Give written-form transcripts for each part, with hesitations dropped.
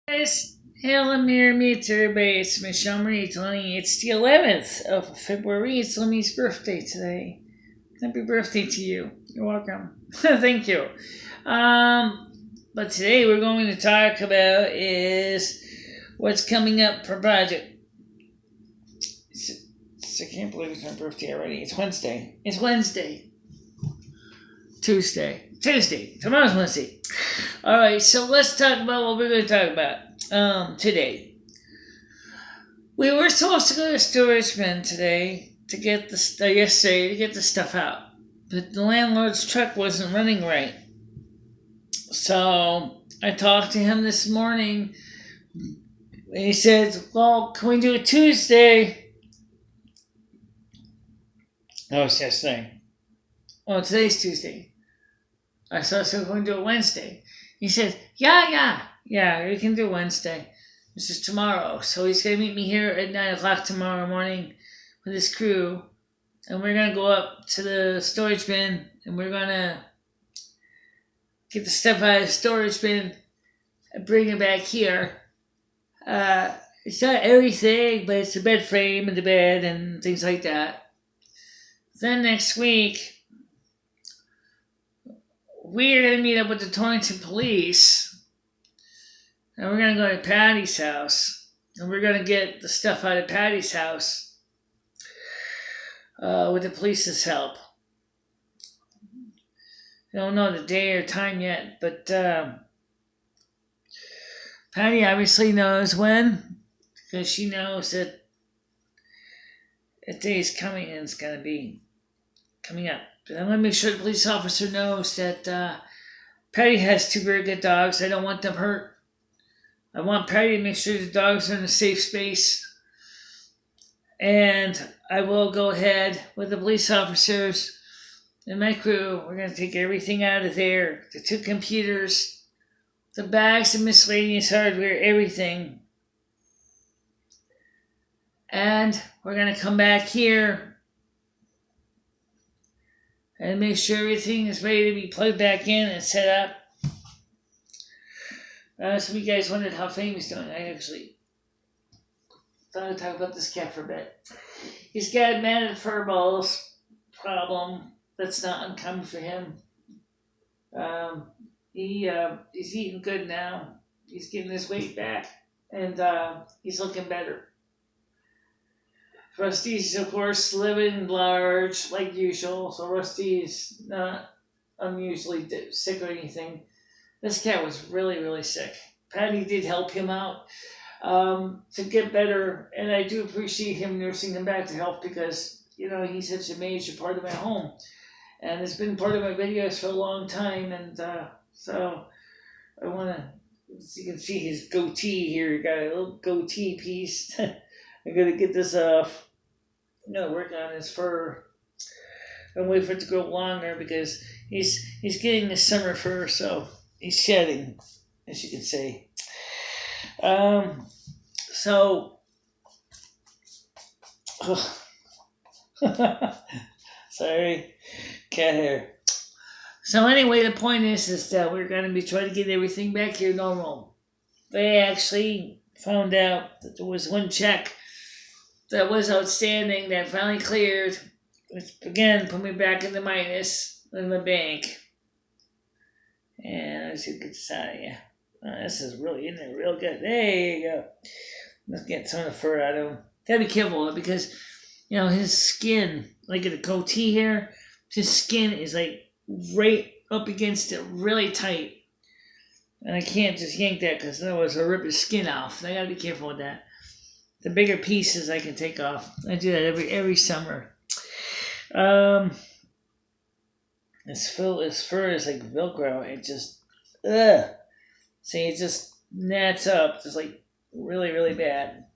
Guys, hello, me to everybody. It's MicheleMarieDalene. It's the 11th of February. It's Lemmy's birthday today. Happy birthday to you. You're welcome. Thank you. But today we're going to talk about is what's coming up for budget. I can't believe it's my birthday already. It's Wednesday. Tuesday. Tomorrow's Wednesday. Alright, so let's talk about what we're going to talk about today. We were supposed to go to storage bin today to get yesterday to get the stuff out. But the landlord's truck wasn't running right. So I talked to him this morning and he said, well, can we do it Tuesday? Oh, it's yesterday. Oh, today's Tuesday. I thought we were going to do it Wednesday. He said, yeah, we can do Wednesday. This is tomorrow. So he's going to meet me here at 9 o'clock tomorrow morning with his crew. And we're going to go up to the storage bin and we're going to get the stuff out of the storage bin and bring it back here. It's not everything, but it's the bed frame and the bed and things like that. Then next week, we're going to meet up with the Torrington police, and we're going to go to Patty's house, and we're going to get the stuff out of Patty's house with the police's help. I don't know the day or time yet, but Patty obviously knows when, because she knows that a day is coming and it's going to be coming up. But I'm going to make sure the police officer knows that Patty has two very good dogs. I don't want them hurt. I want Patty to make sure the dogs are in a safe space. And I will go ahead with the police officers and my crew. We're going to take everything out of there. The two computers, the bags of miscellaneous hardware, everything. And we're going to come back here and make sure everything is ready to be plugged back in and set up. Some of you guys wondered how Famous doing. I actually thought I'd talk about this cat for a bit. He's got matted fur balls problem. That's not uncommon for him. He's eating good now. He's getting his weight back, and he's looking better. Rusty's, of course, living large like usual, so Rusty's not unusually sick or anything. This cat was really, really sick. Patty did help him out to get better, and I do appreciate him nursing him back to health because, you know, he's such a major part of my home. And it's been part of my videos for a long time, and so I want to, you can see his goatee here. He got a little goatee piece. I'm going to get this off. I'm going to work on his fur and wait for it to grow longer because he's getting the summer fur, so he's shedding, as you can see. Sorry, cat hair. So anyway, the point is that we're going to be trying to get everything back here normal. They actually found out that there was one check that was outstanding that finally cleared, which again put me back in the minus in the bank. And let's see, get this out of here. This is really in there real good. There you go. Let's get some of the fur out of him. Gotta be careful because, you know, his skin, like at the goatee here, his skin is like right up against it, really tight. And I can't just yank that because otherwise I'll rip his skin off. I gotta be careful with that. The bigger pieces I can take off. I do that every summer. His fur is like Velcro. It just, see, it just gnats up. Just like really, really bad.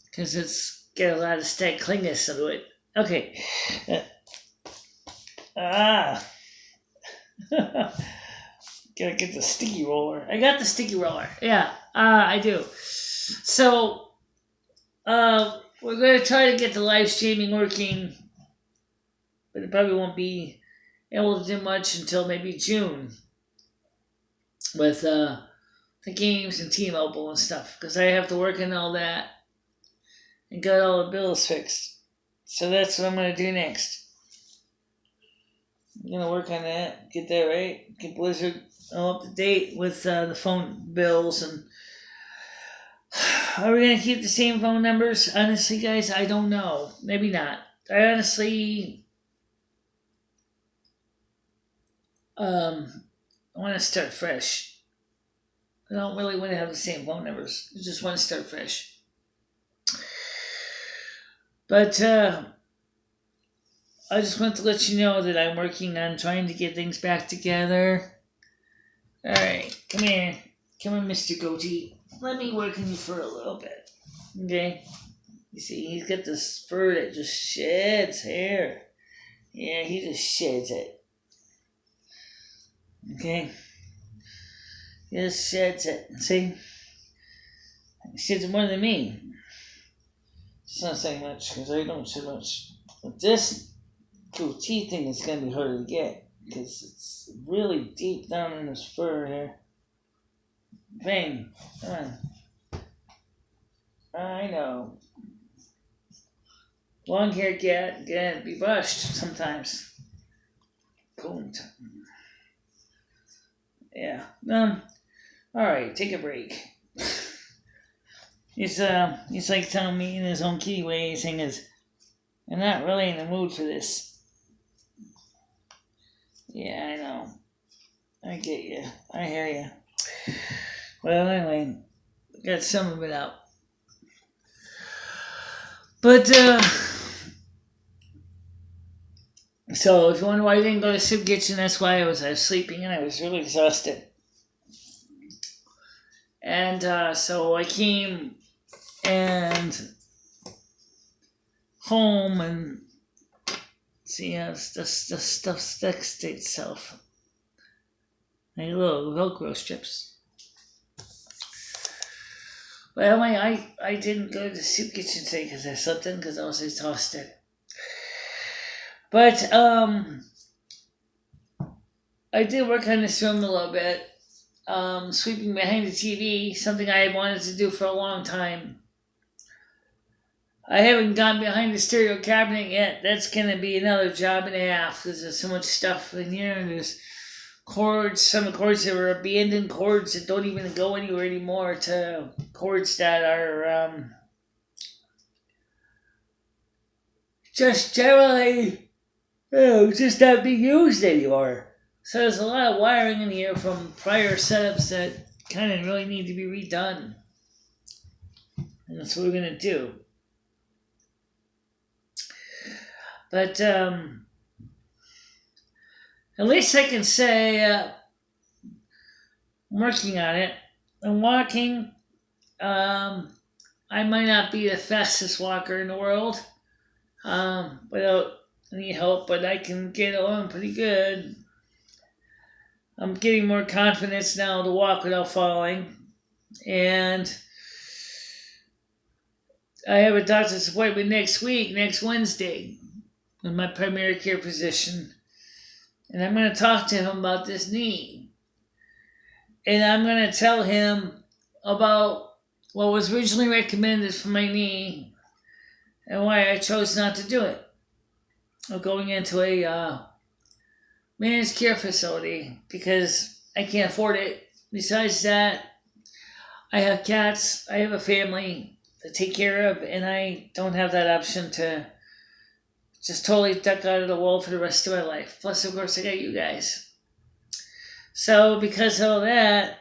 Because it's got a lot of stack clinginess to it. Okay. Gotta get the sticky roller. I got the sticky roller. Yeah, I do. So, we're going to try to get the live streaming working, but it probably won't be able to do much until maybe June with the games and T-Mobile and stuff because I have to work on all that and got all the bills fixed. So that's what I'm going to do next. I'm going to work on that, get that right, get Blizzard all up to date with the phone bills. And are we going to keep the same phone numbers? Honestly, guys, I don't know. Maybe not. I honestly I want to start fresh. I don't really want to have the same phone numbers. I just want to start fresh. But I just want to let you know that I'm working on trying to get things back together. Alright, come here. Come on, Mr. Goatee. Let me work on you for a little bit. Okay? You see, he's got this fur that just sheds hair. Yeah, he just sheds it. Okay? He just sheds it. See? He sheds it more than me. It's not saying much because I don't shed much. But this goatee thing is going to be hard to get because it's really deep down in his fur here. Bang. Come on. I know. Long hair cat can be brushed sometimes. Combed. Yeah. Alright, take a break. He's like telling me in his own kitty way, saying I'm not really in the mood for this. Yeah, I know. I get you. I hear you. Well, anyway, got some of it out. But, so if you wonder why I didn't go to soup kitchen, that's why I was sleeping and I was really exhausted. And so I came and home and see how the stuff sticks to itself. Like little Velcro strips. Well, I didn't go to the soup kitchen today because I slept in because I was exhausted. But I did work on this room a little bit. Sweeping behind the TV, something I had wanted to do for a long time. I haven't gone behind the stereo cabinet yet. That's going to be another job and a half because there's so much stuff in here. And there's cords, some cords that were abandoned cords that don't even go anywhere anymore to cords that are just generally just not being used anymore. So there's a lot of wiring in here from prior setups that kind of really need to be redone. And that's what we're going to do. But at least I can say I'm working on it. I'm walking. I might not be the fastest walker in the world without any help, but I can get along pretty good. I'm getting more confidence now to walk without falling. And I have a doctor's appointment next Wednesday, with my primary care physician. And I'm going to talk to him about this knee. And I'm going to tell him about what was originally recommended for my knee and why I chose not to do it. I'm going into a managed care facility because I can't afford it. Besides that, I have cats, I have a family to take care of, and I don't have that option to just totally duck out of the world for the rest of my life. Plus, of course, I got you guys. So, because of that,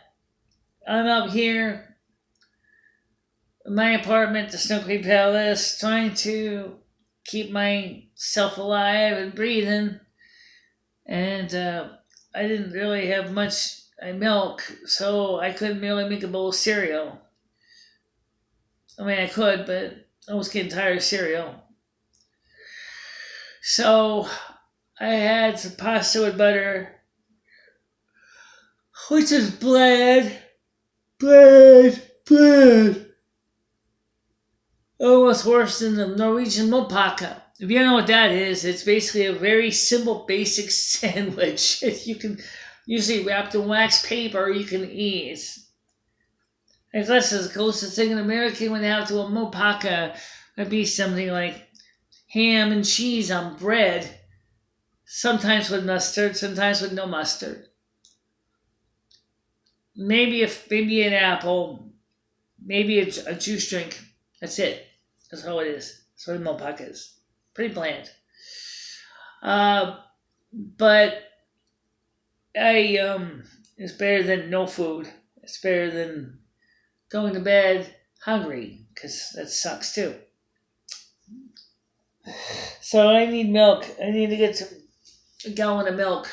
I'm up here in my apartment, the Snow Creek Palace, trying to keep myself alive and breathing. And I didn't really have much milk, so I couldn't really make a bowl of cereal. I mean, I could, but I was getting tired of cereal. So I had some pasta with butter, which is bland. Almost worse than the Norwegian mopaka. If you don't know what that is, it's basically a very simple, basic sandwich. You can usually wrapped in wax paper, you can eat. I guess the closest thing an American would have to a mopaka would be something like ham and cheese on bread, sometimes with mustard, sometimes with no mustard. Maybe an apple, maybe a juice drink. That's it. That's how it is. That's what a mopaka is. Pretty bland. But it's better than no food. It's better than going to bed hungry, because that sucks too. So I need milk. I need to get a gallon of milk.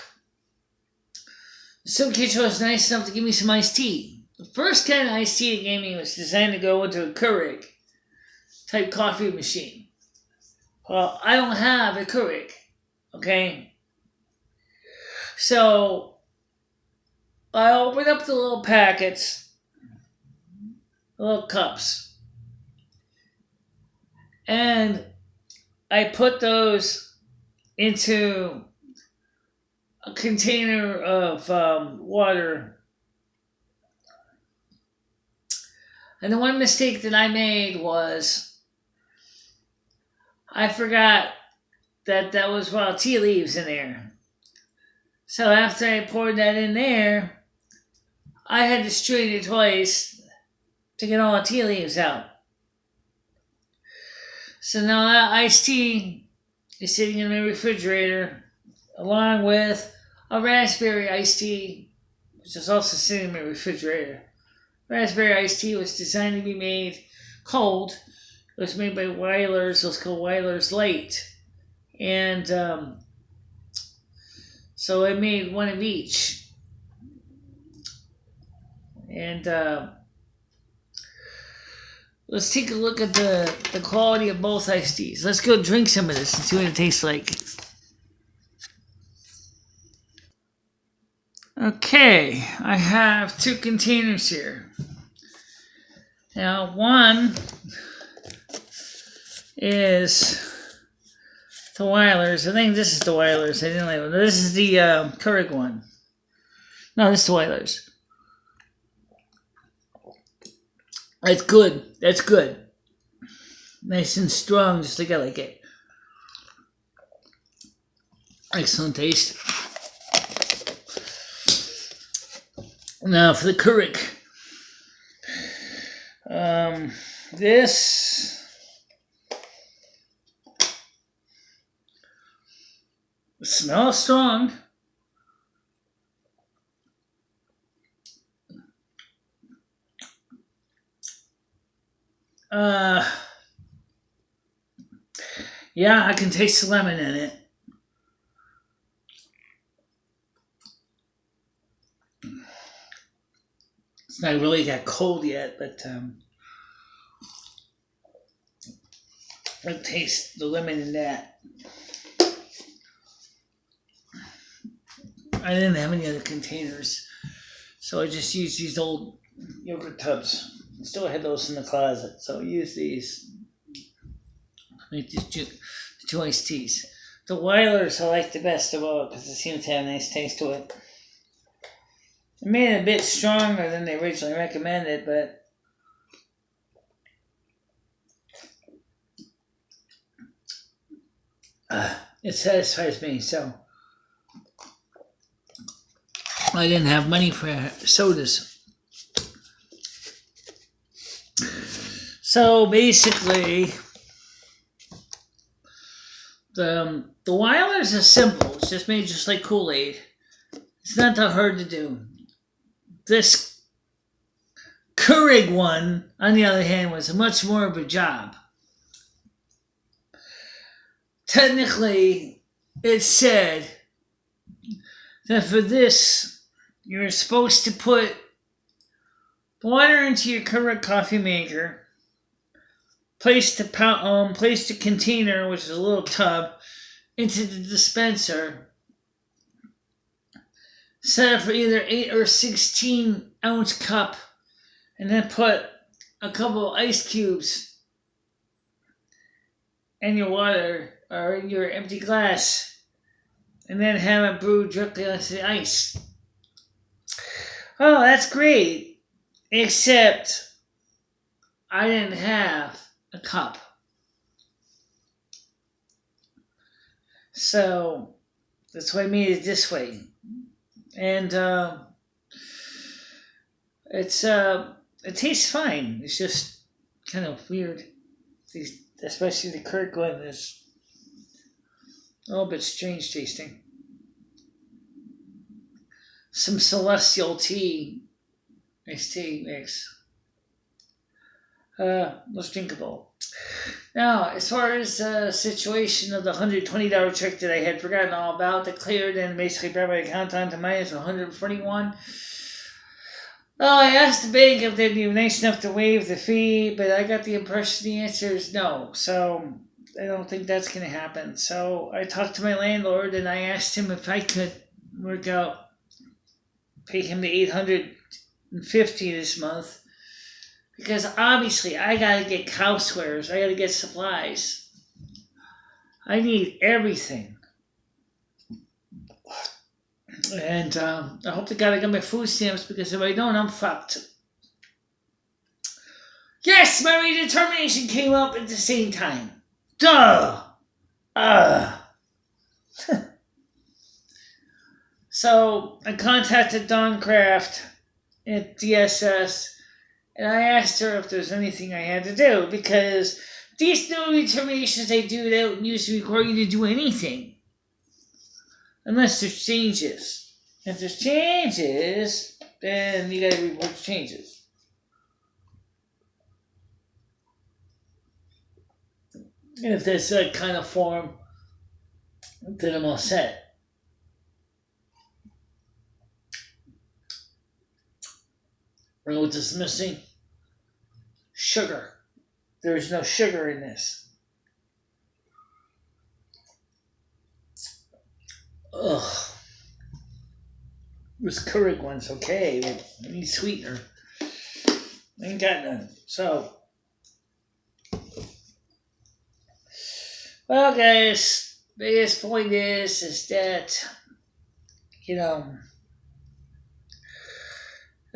So Kitchen was nice enough to give me some iced tea. The first kind of iced tea it gave me was designed to go into a Keurig type coffee machine. Well, I don't have a Keurig, okay? So I opened up the little packets, the little cups, and I put those into a container of water. And the one mistake that I made was I forgot that was wild tea leaves in there. So after I poured that in there, I had to strain it twice to get all the tea leaves out. So now that iced tea is sitting in the refrigerator along with a raspberry iced tea, which is also sitting in my refrigerator. Raspberry iced tea was designed to be made cold. It was made by Weiler's. It was called Weiler's Light. And so I made one of each. And let's take a look at the quality of both iced teas. Let's go drink some of this and see what it tastes like. Okay, I have 2 containers here. Now, one is the Weiler's. I think this is the Weiler's. I didn't label it. This is the Keurig one. No, this is the Weiler's. That's good. That's good. Nice and strong, just like I like it. Excellent taste. Now for the Keurig. This smells strong. Yeah, I can taste the lemon in it. It's not really that cold yet, but I taste the lemon in that. I didn't have any other containers, so I just used these old yogurt tubs. I still had those in the closet, so I used these. Make these 2 iced teas. The Weiler's I like the best of all because it seems to have a nice taste to it. I made it a bit stronger than they originally recommended, but it satisfies me, so I didn't have money for sodas. So basically, the Weiler's is simple. It's just made just like Kool-Aid. It's not that hard to do. This Keurig one, on the other hand, was much more of a job. Technically, it said that for this, you're supposed to put water into your Keurig coffee maker, place the container, which is a little tub, into the dispenser, set it for either 8 or 16 ounce cup, and then put a couple of ice cubes in your water or in your empty glass, and then have it brewed directly onto the ice. Oh, that's great. Except I didn't have a cup. So that's why I made it this way. And it tastes fine. It's just kind of weird. Especially the Kirkland is a little bit strange tasting. Some celestial tea. Nice tea mix. Was drinkable. Now, as far as the situation of the $120 check that I had forgotten all about, that cleared and basically brought my account down to minus 141. Well, I asked the bank if they'd be nice enough to waive the fee, but I got the impression the answer is no. So I don't think that's going to happen. So I talked to my landlord and I asked him if I could work out, pay him the $850 this month. Because obviously I gotta get cow swears, I gotta get supplies. I need everything. And I hope to God I got my food stamps, because if I don't, I'm fucked. Yes, my redetermination came up at the same time. Duh! So I contacted Dawn Craft at DSS. And I asked her if there's anything I had to do, because these new determinations they don't usually require you to do anything. Unless there's changes. If there's changes, then you gotta report changes. And if there's that kind of form, then I'm all set. You know what is missing? Sugar. There is no sugar in this. Ugh. This Keurig one's okay, but I need sweetener. I ain't got none. So, well, guys, biggest point is that, we're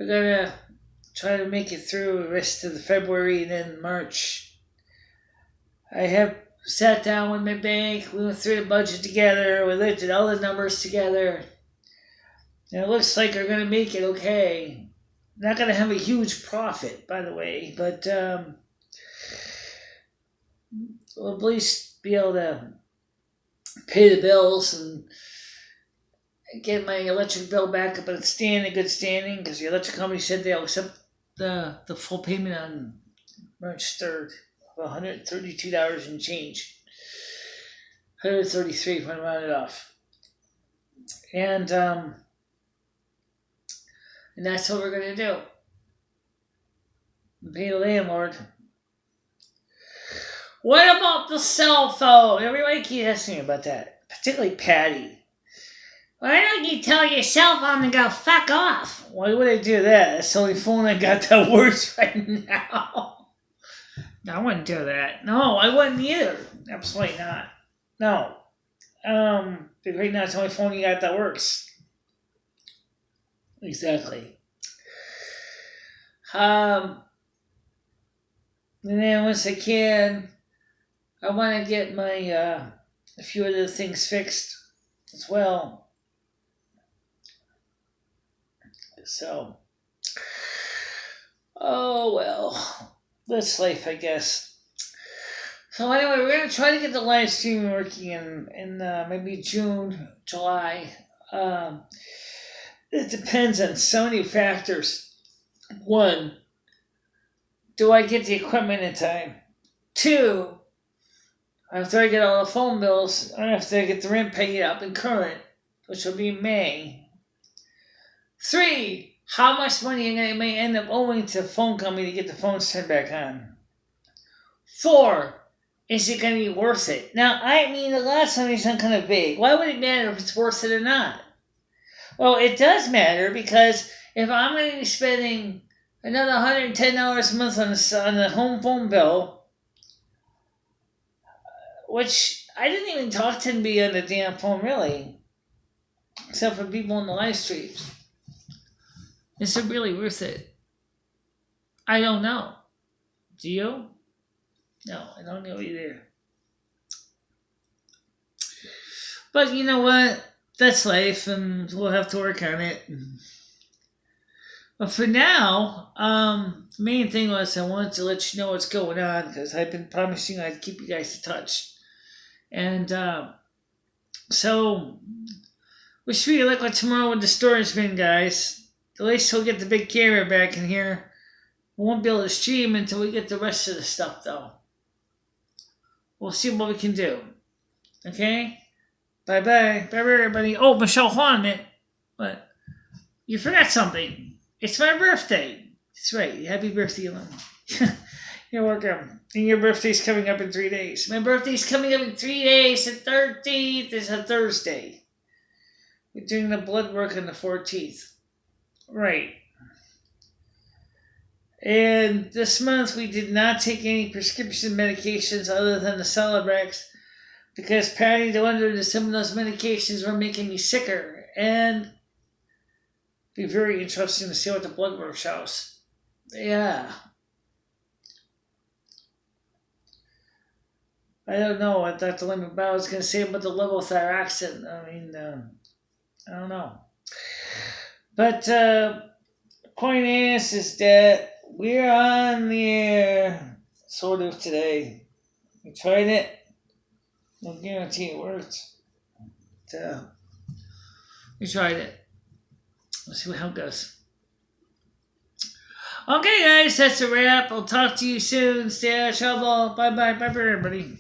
gonna try to make it through the rest of the February and then March. I have sat down with my bank, we went through the budget together, we looked at all the numbers together, and it looks like we're going to make it okay. Not going to have a huge profit, by the way, but we'll at least be able to pay the bills and get my electric bill back up in good standing, because the electric company said they'll accept the full payment on March 3rd of $132 and change. 133 if I round it off. And that's what we're going to do. Pay the landlord. What about the cell phone? Everybody keeps asking me about that. Particularly Patty. Why don't you tell your cell phone to go fuck off? Why would I do that? That's the only phone I got that works right now. I wouldn't do that. No, I wouldn't either. Absolutely not. No. Because right now it's the only phone you got that works. Exactly. And then once I can, I want to get my a few other things fixed as well. So, oh well, that's life, I guess. So anyway, we're going to try to get the live stream working in maybe June, July. It depends on so many factors. One, do I get the equipment in time? Two, after I get all the phone bills, or after I get the rent paid up and current, which will be May. 3, how much money I may end up owing to the phone company to get the phones turned back on. 4, is it going to be worth it? Now, I mean, the last one is kind of vague. Why would it matter if it's worth it or not? Well, it does matter, because if I'm going to be spending another $110 a month on the home phone bill, which I didn't even talk to anybody on the damn phone, really, except for people on the live streams. Is it really worth it? I don't know. Do you? No, I don't know either. But you know what? That's life, and we'll have to work on it. But for now, the main thing was I wanted to let you know what's going on because I've been promising I'd keep you guys in touch. And so, wish me luck with tomorrow with the storage bin, guys. At least we'll get the big camera back in here. We won't be able to stream until we get the rest of the stuff, though. We'll see what we can do. Okay? Bye-bye. Bye-bye, everybody. Oh, Michelle, hold on a minute. What? You forgot something. It's my birthday. That's right. Happy birthday, Ellen. You're welcome. And your birthday's coming up in 3 days. My birthday's coming up in 3 days. The 13th is a Thursday. We're doing the blood work on the 14th. Right. And this month we did not take any prescription medications other than the Celebrex because Patty wondered that some of those medications were making me sicker. And it'd be very interesting to see what the blood work shows. Yeah. I don't know what Dr. Lemon was going to say about the levothyroxine. I mean, I don't know. But point is that we're on the air, sort of, today. We tried it. No guarantee it worked. But, we tried it. Let's see how it goes. Okay, guys, that's a wrap. I'll talk to you soon. Stay out of trouble. Bye-bye. Bye-bye, everybody.